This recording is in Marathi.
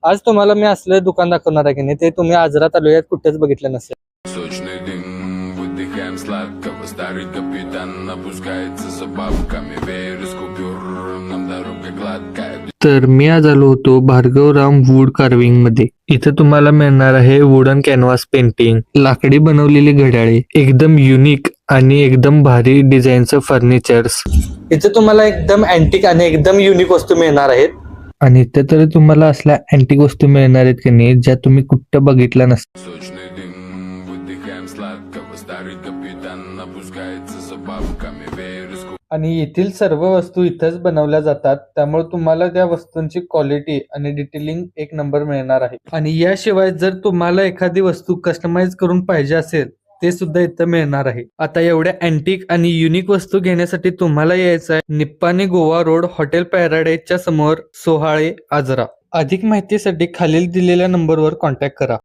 आज तुम्हाला मी असलं दुकान दाखवणार आहे की नाही, ते तुम्ही आजरा तालुक्यात कुठेच बघितलं नसेल. Сочный дым, выдыхаем сладкого. Старый капитан опускается за бабками. Веер из купюр, нам дорога гладкая. तर मी आज आलो होतो भार्गवराम वूड कार्विंग मध्ये. इथं तुम्हाला मिळणार आहे वुडन कॅनव्हास पेंटिंग, लाकडी बनवलेली घड्याळे, एकदम युनिक आणि एकदम भारी डिझाईनचं फर्निचर्स. इथं तुम्हाला एकदम अँटिक आणि एकदम युनिक वस्तू मिळणार आहेत. आणि इथं तर तुम्हाला असल्या अँटिक वस्तू मिळणार आहेत की नाही, ज्या तुम्ही कुठं बघितल्या नसतात. Сочный дым, выдыхаем сладкого. Старый капитан опускается за бабками. Веер из आणि येथील सर्व वस्तू इथंच बनवल्या जातात, त्यामुळे तुम्हाला त्या वस्तूंची क्वालिटी आणि डिटेलिंग एक नंबर मिळणार आहे. आणि याशिवाय जर तुम्हाला एखादी वस्तू कस्टमाइज करून पाहिजे असेल, ते सुद्धा इथं मिळणार आहे. आता एवढ्या अँटिक आणि युनिक वस्तू घेण्यासाठी तुम्हाला यायचं आहे निप्पाणी गोवा रोड हॉटेल पॅराडाईजच्या समोर, सोहाळे, आजरा. अधिक माहितीसाठी खालील दिलेल्या नंबरवर कॉन्टॅक्ट करा.